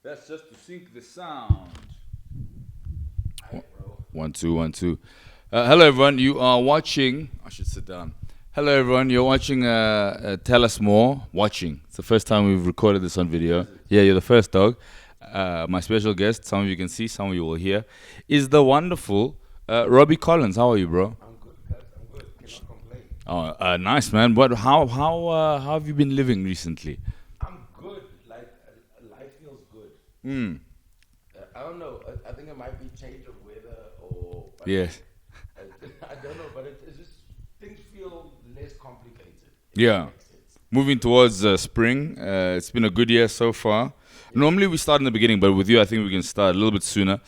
That's just to sync the sound. Hi, bro. 1 2 1 2. Hello everyone. You are watching. I should sit down. Hello everyone. You're watching. Tell us more. Watching. It's the first time we've recorded this on video. Yeah, you're the first dog. My special guest. Some of you can see. Some of you will hear. Is the wonderful Robby Collins. How are you, bro? I'm good, cuz. I'm good. Cannot complain. Oh, nice man. What? How have you been living recently? I'm good. Like, life feels good. Mm. I don't know. I think it might be change of weather or. But Yes. I, I don't know, but it's just things feel less complicated. If that Yeah. makes sense. Moving towards spring. It's been a good year so far. Normally we start in the beginning, but with you, I think we can start a little bit sooner.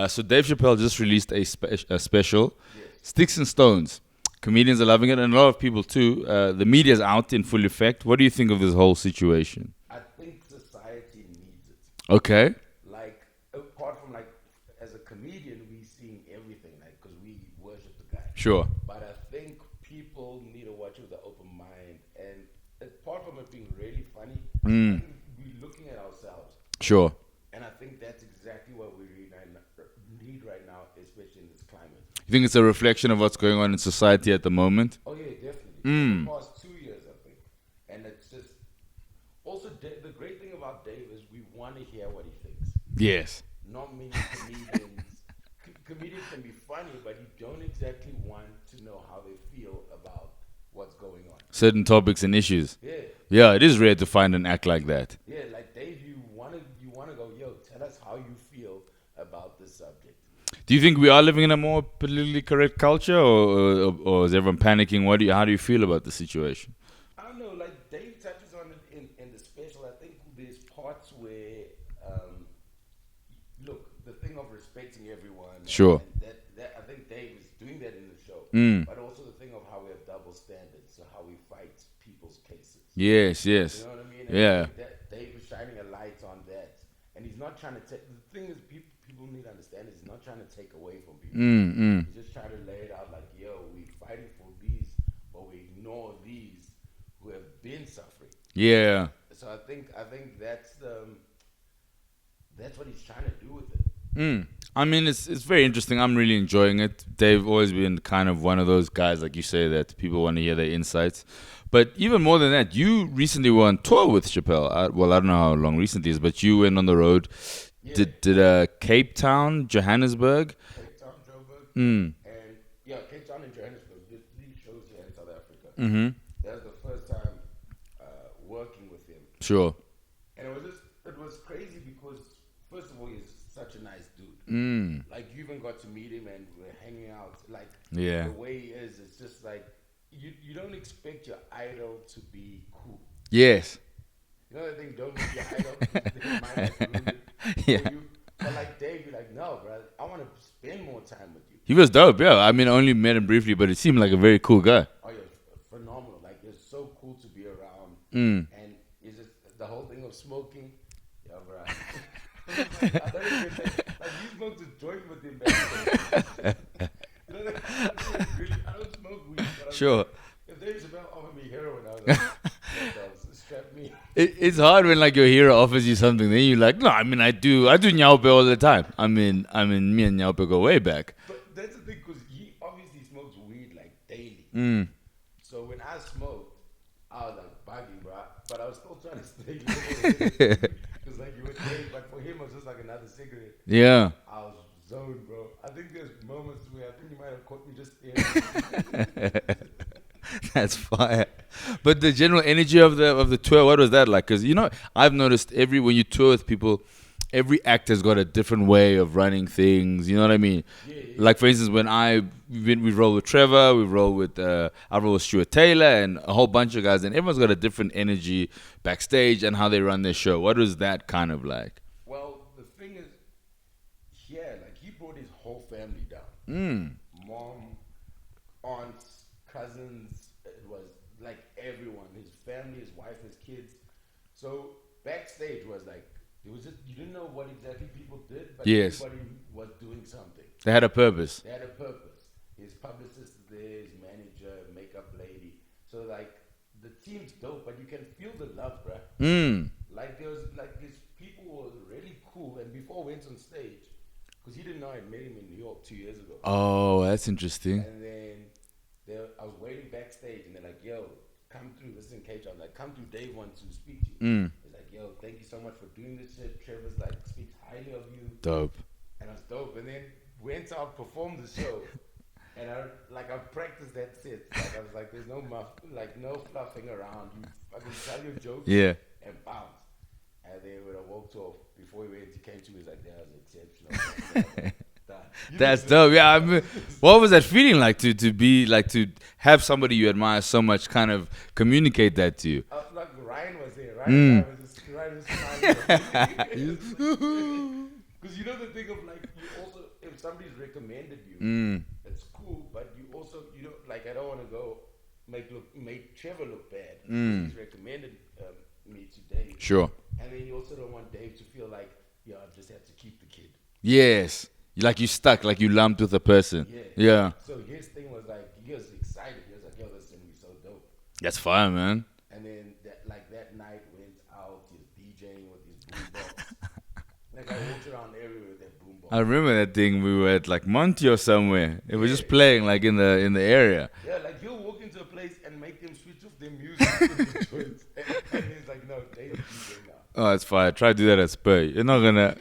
So Dave Chappelle just released a special, Yes. Sticks and Stones. Comedians are loving it, and a lot of people too. The media's out in full effect. What do you think of this whole situation? I think society needs it. Okay. Like, apart from, like, as a comedian, we seeing everything, like, because we worship the guy. Sure. But I think people need to watch it with an open mind. And apart from it being really funny, I think we're looking at ourselves. Sure. And I think that's exactly what we need right now, especially in this climate. You think it's a reflection of what's going on in society at the moment? Oh, yeah, definitely. For the past 2 years, I think. And it's just. Also, the great thing about Dave is we want to hear what he thinks. Yes. Not many comedians. Comedians can be funny, but you don't exactly want to know how they feel about what's going on. Certain topics and issues. Yeah. Yeah, it is rare to find an act like that. Yeah, like Dave, you wanna go, yo, tell us how you feel about this subject. Do you think we are living in a more politically correct culture, or is everyone panicking? How do you feel about the situation? I don't know, like Dave touches on it in the special. I think there's parts where, look, the thing of respecting everyone. Sure. And that I think Dave is doing that in the show. But also the thing of how we have double standards, so how we fight people's cases. Yes, yes. You know what I mean? And Yeah. I think that Dave is shining a light on that, and he's not trying to take. The thing is, people need to understand is he's not trying to take away from people. He's just trying to lay it out like, yo, we're fighting for these, but we ignore these who have been suffering. Yeah. So I think that's what he's trying to do with it. I mean, it's very interesting. I'm really enjoying it. Dave always been kind of one of those guys, like you say, that people want to hear their insights. But even more than that, you recently were on tour with Chappelle. Well, I don't know how long recently is, but you went on the road. Yeah. Did Cape Town, Johannesburg? Cape Town, Joburg, Mm. and Cape Town and Johannesburg. There's 3 shows here in South Africa. Mm-hmm. That was the first time working with him. Sure. And it was crazy because, first of all, he's such a nice dude. Like, you even got to meet him and we're hanging out. Like, Yeah. the way he is, it's just like, you don't expect your idol to be cool. Yes. You know the thing, don't meet your idol because they might have ruined it Yeah. for you. But like Dave, you're like, no, bro, I want to spend more time with you. He was dope, yeah. I mean, I only met him briefly, but it seemed like a very cool guy. Oh, you're phenomenal. Like, you're so cool to be around. Mm. And it's just the whole thing of smoking. Yeah, bro. I don't even like you smoked a joint with him back then. You know, like, I don't smoke weed. But Sure. If Dave Chappelle offered me heroin, I was like, strap me. It's hard when like your hero offers you something, then you're like, no, I mean, I do Nyaupe all the time. I mean, me and Nyaupe go way back. But that's the thing, because he obviously smokes weed like daily. Mm. So when I smoked, I was like bugging, bro. But I was still trying to stay because like you were saying, but for him it was just like another cigarette. Yeah. I was zoned, bro. I think there's moments where I think you might have caught me just staring. That's fire. But the general energy of the tour, what was that like? Because I've noticed when you tour with people, every act has got a different way of running things. You know what I mean? Yeah. Like for instance, we roll with Trevor, I roll with Stuart Taylor, and a whole bunch of guys, and everyone's got a different energy backstage and how they run their show. What was that kind of like? Well, the thing is, like he brought his whole family down. Mom, aunts, cousins. It was like everyone. His family, his wife, his kids. So backstage was like, it was just, you didn't know what exactly people did, but Yes. everybody was doing something. They had a purpose. They had a purpose. His publicist is there, his manager, makeup lady. So like the team's dope, but you can feel the love, bruh. Like there was like these people who were really cool. And before I went on stage, because he didn't know I met him in New York 2 years ago. Oh, that's interesting. And then I was waiting backstage, and they're like, "Yo, come through. This is in Cape Town. Like, come through. Dave wants to speak to you." He's like, "Yo, thank you so much for doing this shit. Trevor's like speaks highly of you." Dope. And I was dope. And then went out, performed the show, and I practiced that set. Like I was like, "There's no no fluffing around. You fucking tell your jokes, and bounce." And then when I walked off, before he went, he came to me. He's like, "That was exceptional." That's dope. Yeah, I mean, what was that feeling like to be like to have somebody you admire so much kind of communicate that to you? Like Ryan was there. Ryan was smiling. Because you know the thing of like, you also, if somebody's recommended you, it's cool, but you also, you know, like I don't want to go make Trevor look bad. He's recommended me to Dave. Sure. And then you also don't want Dave to feel like, yeah, I just have to keep the kid. Yes. Like you stuck, like you lumped with a person. Yeah. So his thing was like, he was excited. He was like, yo, this is going to be so dope. That's fire, man. And then that night went out, he was DJing with his boombox. Like I walked around everywhere with that boombox. I remember that thing. We were at like Monty or somewhere. It was just playing like in the area. Yeah, like you'll walk into a place and make them switch off their music. And he's like, no, they don't DJ now. Oh, it's fire. Try to do that at Spur. You're not gonna.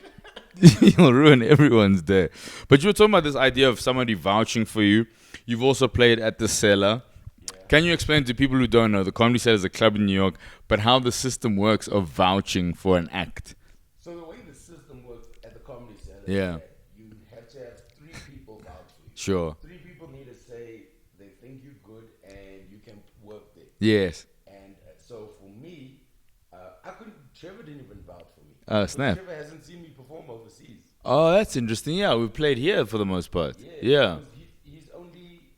You'll ruin everyone's day. But you were talking about this idea of somebody vouching for you. You've also played at the Cellar. Yeah. Can you explain to people who don't know, the Comedy Cellar is a club in New York, but how the system works of vouching for an act? So the way the system works at the Comedy Cellar is that you have to have 3 people vouch for you. Sure. 3 people need to say they think you're good and you can work there. Yes. And so for me, Trevor didn't even vouch for me. Oh, snap. Trevor hasn't seen me perform overseas. Oh, that's interesting. Yeah, we played here for the most part. Yeah. He's only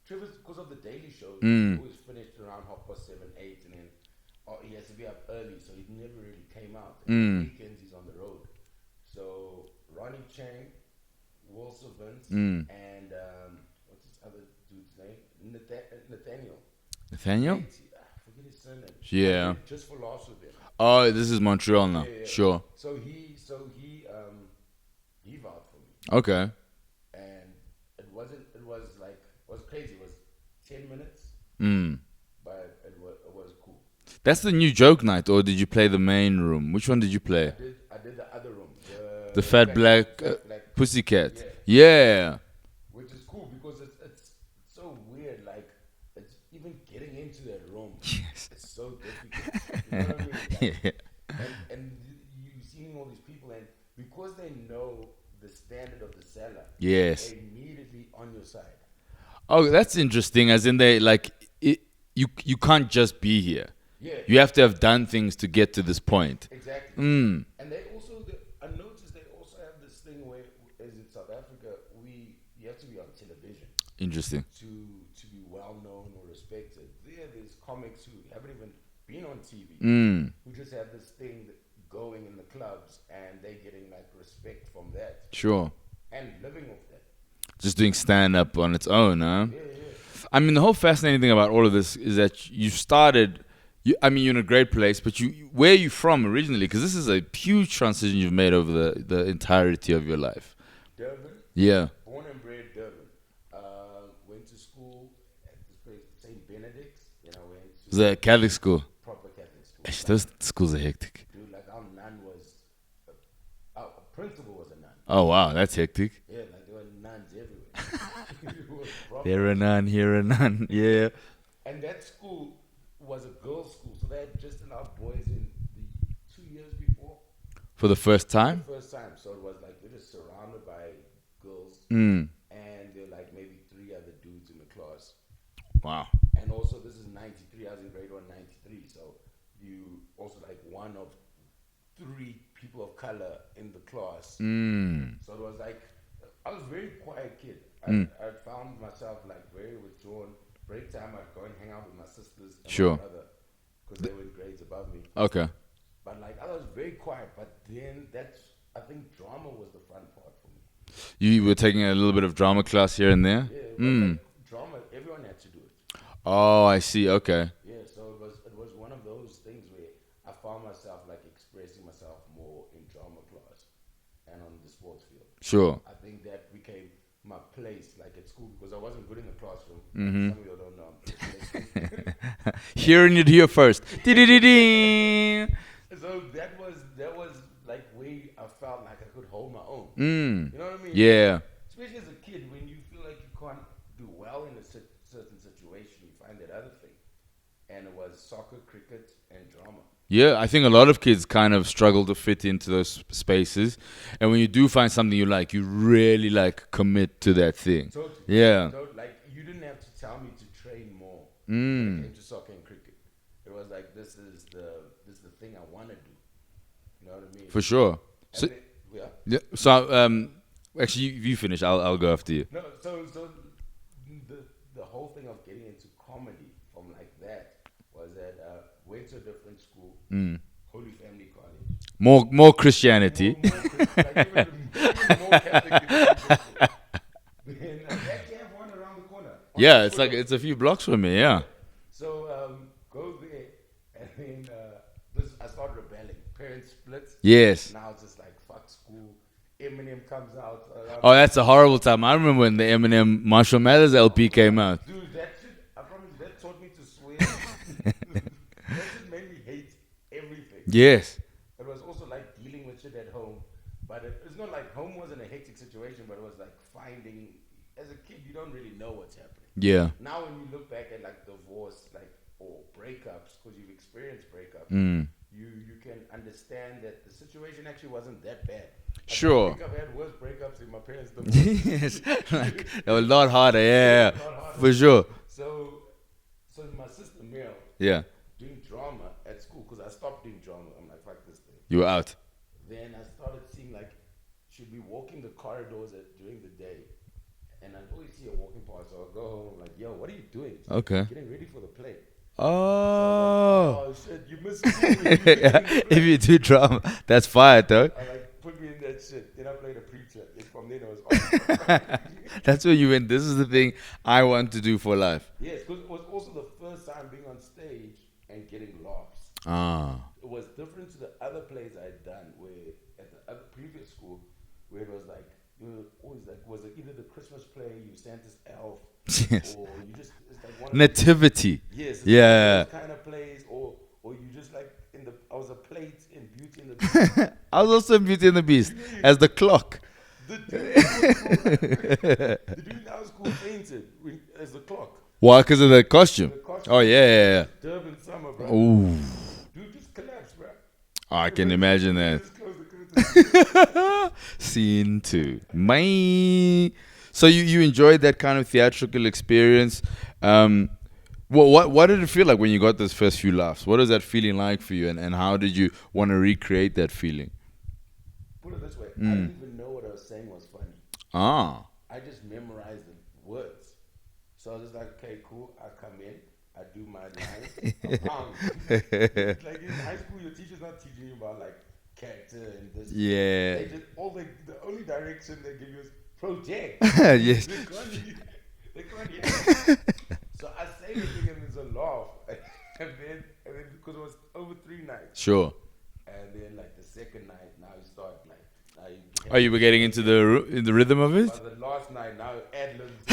Trevor's, because of the Daily Show. He always finished around 7:30, 8, and then he has to be up early, so he never really came out. And weekends he's on the road. So Ronnie Chang, Wilson Vince, and what's his other dude's name? Nathaniel. Nathaniel? I forget his surname. Yeah. Just for laughs with him. Oh, this is Montreal now. Yeah. Sure. So he vouched for me. Okay. And it was crazy. It was 10 minutes. But it was cool. That's the new joke night, or did you play the main room? Which one did you play? I did the other room. The Fat Black Pussycat. Yeah. Which is cool because it's so weird. Like, it's even getting into that room. Yes. It's so difficult. You know what I mean? Like, and you're seeing all these people, and because they know the standard of the Cellar, yes, they're immediately on your side. Oh, that's interesting. As in, they like it, you can't just be here. Yeah. You have to have done things to get to this point. Exactly. And they also, I noticed they also have this thing where, as in South Africa, you have to be on television. Interesting. To be well known or respected. There's comics who haven't even been on TV, who just have this thing going in the clubs, and they're getting like respect from that. Sure. And living off that. Just doing stand up on its own, huh? Yeah. I mean, the whole fascinating thing about all of this is that you started. I mean, you're in a great place, but where are you from originally? Because this is a huge transition you've made over the entirety of your life. Durban. Yeah. Born and bred Durban. Went to school at this place, St. Benedict's. Then I went to The Catholic school. Proper Catholic school. Gosh, those schools are hectic. Dude, like our nun was, our principal was a nun. Oh wow, that's hectic. Yeah, like there were nuns everywhere. There a nun, here a nun. Yeah. And that school was a girls' school, so they had just allowed boys in the 2 years before. For the first time? The first time. So it was like we're just surrounded by girls, and there were like maybe 3 other dudes in the class. Wow. And also, this is 93. I was in grade 1, 93. So you also like one of 3 people of color in the class. So it was like, I was a very quiet kid. I found myself like very withdrawn. Break time, I'd go and hang out with my sisters and my brother because they were in grades above me. Okay. But like, I was very quiet. But then I think drama was the fun part for me. You were taking a little bit of drama class here and there? Yeah, like drama, everyone had to do it. Oh, I see. Okay. Yeah, so it was one of those things where I found myself like expressing myself more in drama class. and on the sports field. Sure. I think that became my place, like at school, because I wasn't good in the classroom. Mm-hmm. Some of you don't know. Hearing it here first. Dee-dee-dee-dee. So that was like where I felt like I could hold my own. Mm. You know what I mean? Yeah. Especially as a kid, when you feel like you can't do well in a certain situation, you find that other thing. And it was soccer, cricket, and drama. Yeah, I think a lot of kids kind of struggle to fit into those spaces. And when you do find something you like, you really like commit to that thing. Totally. Yeah. Like, you didn't have to tell me to train more Mm. when it came to soccer and cricket. It was like, this is the thing I want to do. You know what I mean? For sure. So, Then, yeah. yeah. So, actually, you finish. I'll go after you. No, so the whole thing of getting into comedy from like that was that went to a different school, Holy Family College. More Christianity. More Catholic than then actually have one around the corner. Yeah, it's a few blocks from me. Yeah. So go there, and then I started rebelling. Parents split. Yes. Now it's just like fuck school. Eminem comes out. Oh, that's a horrible time. I remember when the Eminem Marshall Mathers LP came out. Dude, that shit, I promise you, that taught me to swear. That shit made me hate everything. Yes. It was also like dealing with shit at home. But it's not like home wasn't a hectic situation, but it was like finding, as a kid, you don't really know what's happening. Yeah. Now when you look back at like divorce, like, or breakups, because you've experienced breakups, you can understand that the situation actually wasn't that bad. Sure. I think I've had worse breakups in my parents' divorce. Yes. Like, that was a lot harder. Yeah. For sure. So my sister Mel, Yeah. doing drama at school, because I stopped doing drama. I'm like, fuck this thing. You were out. Then I started seeing like she'd be walking the corridors during the day, and I'd always see her walking past. So I'll go home. I'm like, yo, what are you doing? She's Okay. getting ready for the play. Oh. Oh shit, you missed school. If you do drama, that's fire, though. I like put me in that shit. Then I played a preacher. And from then it was on. That's where you went. This is the thing I want to do for life. Yes, because it was also the first time being on stage and getting laughs. Ah. It was different to the other plays I had done, where at the other previous school, where it was like you were always like, was it either the Christmas play, you Santa's elf, Yes. or you just it's like one Nativity. yes, it's Yeah. like those kind of plays, or you just like I was a plate in Beauty and the Beast. I was also in Beauty and the Beast as the clock. The dude in our school fainted as the clock. Why? Because of the costume. The costume. Oh, yeah. Durban summer, bro. Ooh. Dude just collapsed, bro. Oh, I can imagine that. Just close the curtain. Scene 2. My. So you enjoyed that kind of theatrical experience. What did it feel like when you got those first few laughs? What is that feeling like for you, and how did you want to recreate that feeling? Put it this way, I didn't even know what I was saying was funny. Ah. I just memorized the words. So I was just like, okay, cool. I come in, I do my lines. Like in high school, your teacher's not teaching you about like character and this. Yeah. They just the only direction they give you is project. Yes. They can't hear. So I say the thing and it's a laugh. and then because it was over 3 nights. Sure. And then like the second night, now you start like. Oh, you were getting into the rhythm of it? The last night, now ad-libs.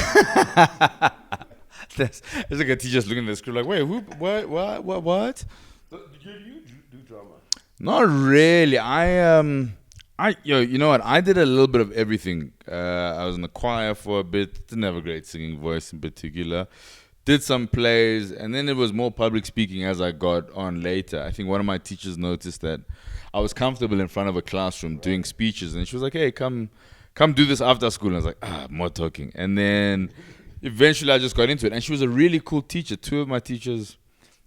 It's like a teacher's looking at the script like, wait, who, what? So, did you do drama? Not really. You know what? I did a little bit of everything. I was in the choir for a bit. Didn't have a great singing voice in particular. Did some plays, and then it was more public speaking as I got on later. I think one of my teachers noticed that I was comfortable in front of a classroom doing speeches, and she was like, "Hey, come do this after school." And I was like, more talking. And then eventually I just got into it, and she was a really cool teacher. 2 of my teachers,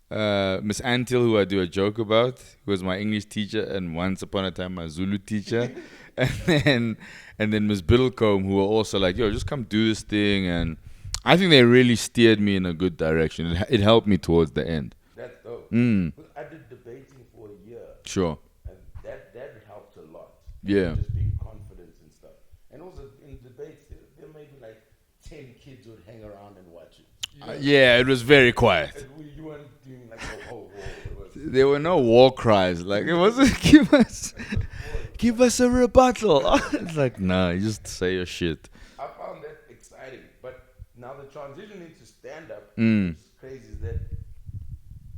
Miss Antil, who I do a joke about, who was my English teacher, and once upon a time my Zulu teacher, and then Miss Biddlecombe, who were also like, "Yo, just come do this thing." And I think they really steered me in a good direction. It helped me towards the end. That's dope. I did debating for a year. Sure. And that helped a lot. Yeah. Just being confident and stuff. And also in debates, there may be like 10 kids would hang around and watch it. You know? Yeah, it was very quiet. And you weren't doing like a whole war. There were no war cries. Like, it wasn't, give us a rebuttal. It's like, nah, you just say your shit. I found that exciting. But now the transition into stand-up, Mm. which is crazy, is that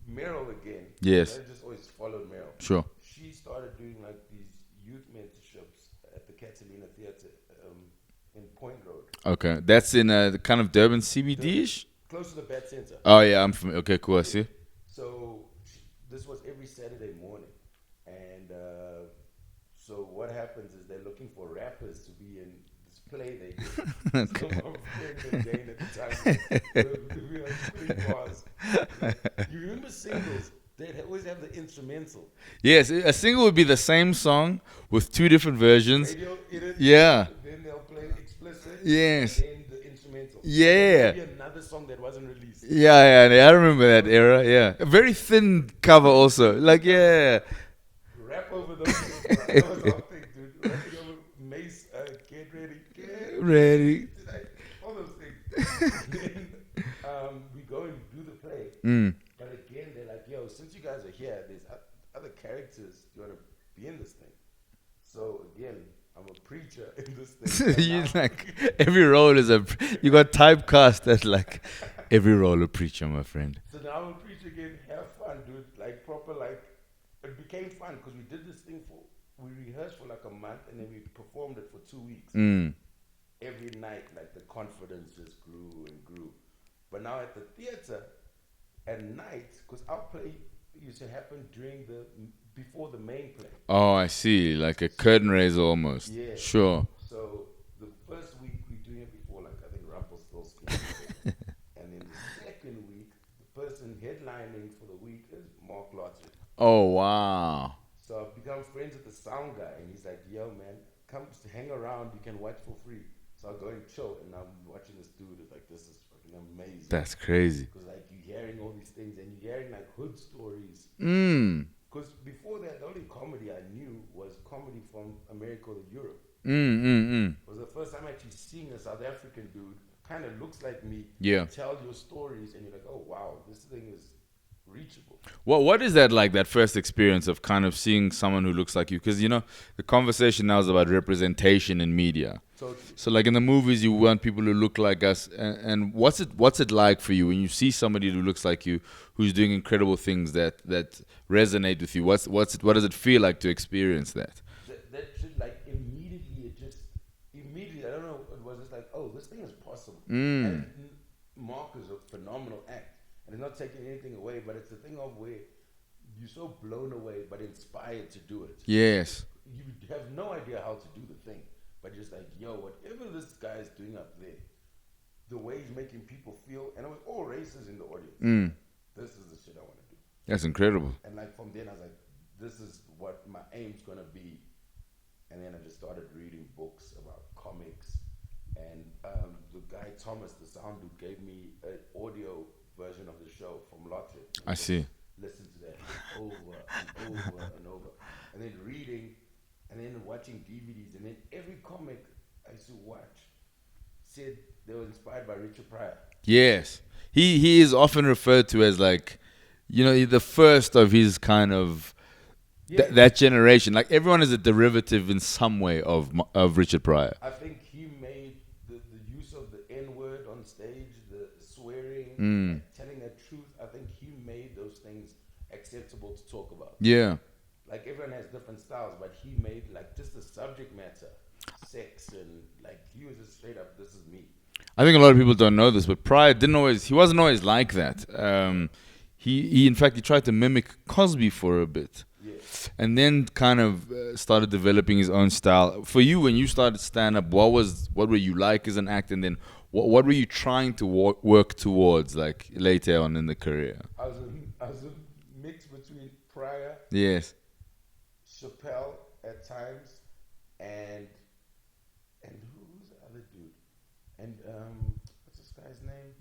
Meryl again. Yes. I just always followed Meryl. Sure. She started doing like these youth mentorships at the Catalina Theatre in Point Road. Okay, that's in the kind of Durban CBD-ish? Close to the Bat Center. Oh, yeah, I'm familiar. Okay, cool, I see. So this was every Saturday morning. And so what happens is they're looking for rappers to be in this play they did. Okay. So my friend and Dane at the time, we were putting bars. You remember singles? They'd always have the instrumental. Yes, a single would be the same song with two different versions. Radio edit. Yeah. Then they'll play explicit. Yes. And then the instrumental. Yeah. Maybe another song that wasn't released. Yeah, I remember that era. Yeah, a very thin cover also. Like, yeah. Rap over those things. Bro. That was our thing, dude. Rapping over Mace, get ready, get Ready. like, all those things. Then we go and do the play. Mm. But again, they're like, yo, since you guys are here, there's other characters. You want to be in this thing? So again, I'm a preacher in this thing. You like every role is you got typecast as like every role a preacher, my friend. So now I'm a preacher again. Have fun, dude. Like proper, like it became fun because we did this thing we rehearsed for like a month and then we performed it for 2 weeks. Mm. Every night, like the confidence just grew and grew. But now at the theater, at night, because our play used to happen before the main play. Oh, I see. Like a curtain raiser almost. Yeah. Sure. So the first week we're doing it before, like I think Rumpelstiltskin. And then the second week, the person headlining for the week is Mark Lottery. Oh, wow. So I've become friends with the sound guy, and he's like, yo, man, come hang around, you can watch for free. So I'll go and chill, and I'm watching this dude. It's like, this is fucking amazing. That's crazy. Because, like, you're hearing all these things, and you're hearing, like, hood stories. Mm. Because before that, the only comedy I knew was comedy from America or Europe. It It was the first time actually seeing a South African dude, kind of looks like me, Yeah. tell your stories, and you're like, oh, wow, this thing is reachable. What is that like, that first experience of kind of seeing someone who looks like you? Because, you know, the conversation now is about representation in media. Totally. So, like in the movies, you want people who look like us. And what's it like for you when you see somebody who looks like you, who's doing incredible things that resonate with you? What does it feel like to experience that? That shit, like, immediately, I don't know, it was just like, oh, this thing is possible. And Mark is a phenomenal act. And it's not taking anything away, but it's a thing of where you're so blown away, but inspired to do it. Yes. You have no idea how to do the thing, but you're just like, yo, whatever this guy is doing up there, the way he's making people feel, and it was all races in the audience. This is the shit I want to do. That's incredible. And like from then I was like, this is what my aim's gonna be. And then I just started reading books about comics. And the guy Thomas, the sound dude, gave me an audio version of the show from Lotte. I see. Listen to that over and over and over. And then reading, and then watching DVDs. And then every comic I used to watch said they were inspired by Richard Pryor. Yes. He is often referred to as like, you know, the first of his kind of that generation. Like everyone is a derivative in some way of Richard Pryor. I think he made the use of the N-word on stage, the swearing, telling the truth. I think he made those things acceptable to talk about. Yeah. Like everyone has different styles, but he made like just the subject matter, sex, and like he was just straight up, this is me. I think a lot of people don't know this, but Pryor he wasn't always like that. He in fact, he tried to mimic Cosby for a bit. Yeah. And then kind of started developing his own style. For you, when you started stand-up, what were you like as an actor? And then what were you trying to work towards, like, later on in the career? I was a mix between Pryor, Yes. Chappelle at times, and who's the other dude? And what's this guy's name?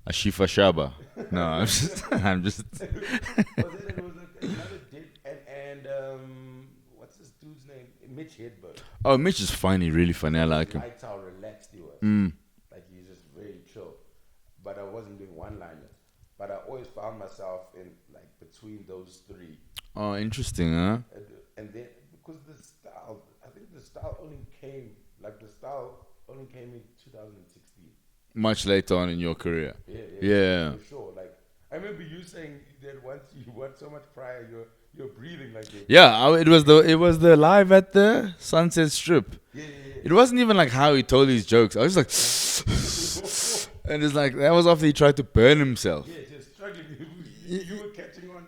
Ashifa Shaba. No, I'm just. It was another dude, and what's this dude's name? Mitch Hedberg. Oh, Mitch is funny, really funny. I like him. I liked how relaxed he was. Like he's just very chill. But I wasn't doing one-liners. But I always found myself in like between those three. Oh, interesting, huh? And then because the style, style only came, like the style only came in 2016. Much later on in your career. Yeah. For sure. Like, I remember you saying that once you worked so much prior, you're breathing like this. Yeah, it was the live at the Sunset Strip. Yeah. It wasn't even like how he told his jokes. I was like, and it's like that was after he tried to burn himself. Yeah, just struggling. You were catching on.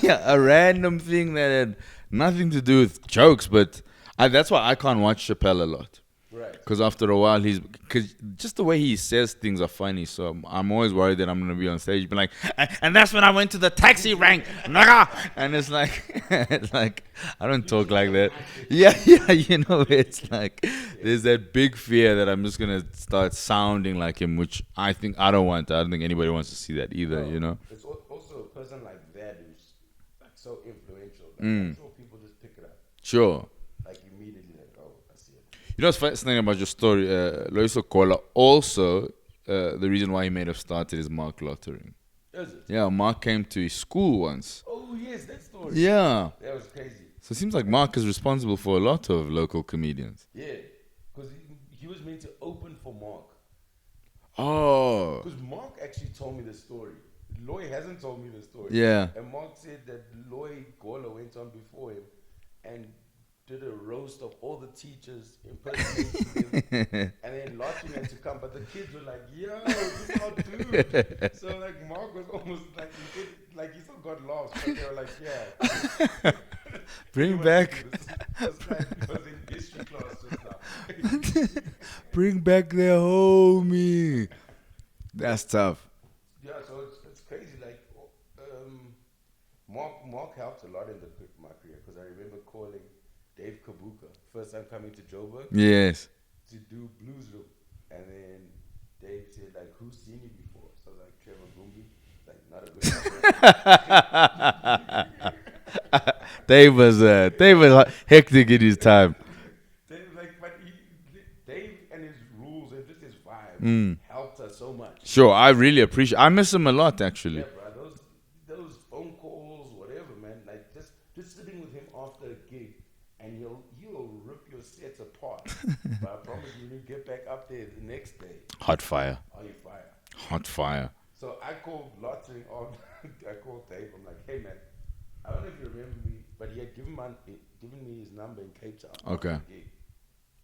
Yeah, a random thing that had nothing to do with jokes, but that's why I can't watch Chappelle a lot. Right. Because after a while, because just the way he says things are funny. So I'm always worried that I'm going to be on stage, be like, and that's when I went to the taxi rank, nigga. And it's like, I don't talk like that. Yeah, it's like, there's that big fear that I'm just going to start sounding like him, which I think I don't want. I don't think anybody wants to see that either, It's also a person like that who's like so influential. Like, I'm sure people just pick it up. Sure. Like immediately, like, oh, I see it. You know what's fascinating about your story? Lehoko also, the reason why he may have started is Mark lottering. Is it? Yeah, Mark came to his school once. Oh, yes, that story. Yeah. That was crazy. So it seems like Mark is responsible for a lot of local comedians. Yeah, because he was meant to open for Mark. Oh. Because Mark actually told me the story. Loy hasn't told me the story. Yeah. And Mark said that Loy Gola went on before him and did a roast of all the teachers impersonating him, and then lodging him to come. But the kids were like, "Yo, this is our dude." So like Mark was almost like he still got laughs, but they were like, "Yeah, Bring back. It was in history class just now." Bring back their homie. That's tough. Yeah, so it's crazy. Like Mark helped a lot in my career because I remember calling Dave Kabuka first time coming to Joburg. Yes. To do Blues Room, and then Dave said like, "Who's seen you before?" So I was like, "Trevor Gumbi." Like, not a good. Dave was hectic in his time. Dave and his rules and just his vibe helped us so much. Sure, I really appreciate. I miss him a lot, actually. Yeah, bro. Those phone calls, whatever, man. Like just sitting with him after a gig, and he'll rip your sets apart. But I promise you, when you get back up there the next day, Hot fire. are you fire? Hot fire. So I called Lotting on. I called Dave. I'm like, "Hey man, I don't know if you remember me, but he had given me his number in Cape Town. Okay.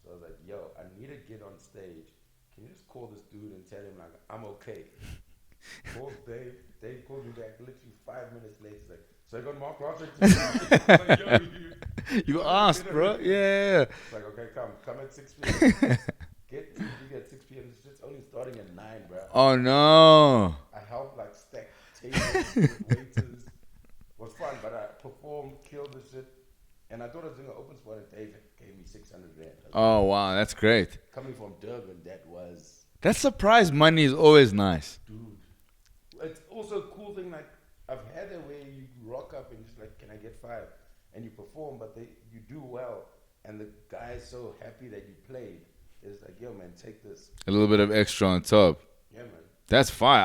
So I was like, yo, I need to get on stage. Can you just call this dude and tell him like I'm okay?" Called Dave. Dave called me back literally 5 minutes later. He's like, "So I got Mark Lotting." Like, yo, You asked, bro. Yeah. It's like, okay, come at 6 p.m. Get to gig at 6 p.m. It's only starting at 9, bro. Oh no. I helped like stack tables with waiters. It was fun, but I performed, killed the shit. And I thought I was doing an open spot, and Dave gave me 600 grand. Oh wow, that's great. Coming from Durban, that was... That surprise money is always nice. Dude. It's also a cool thing, like, I've had it where you rock up and just like, "Can I get 5?" And you perform, but you do well. And the guy is so happy that you played. It's like, "Yo, man, take this." A little bit of extra on top. Yeah, man. That's fire.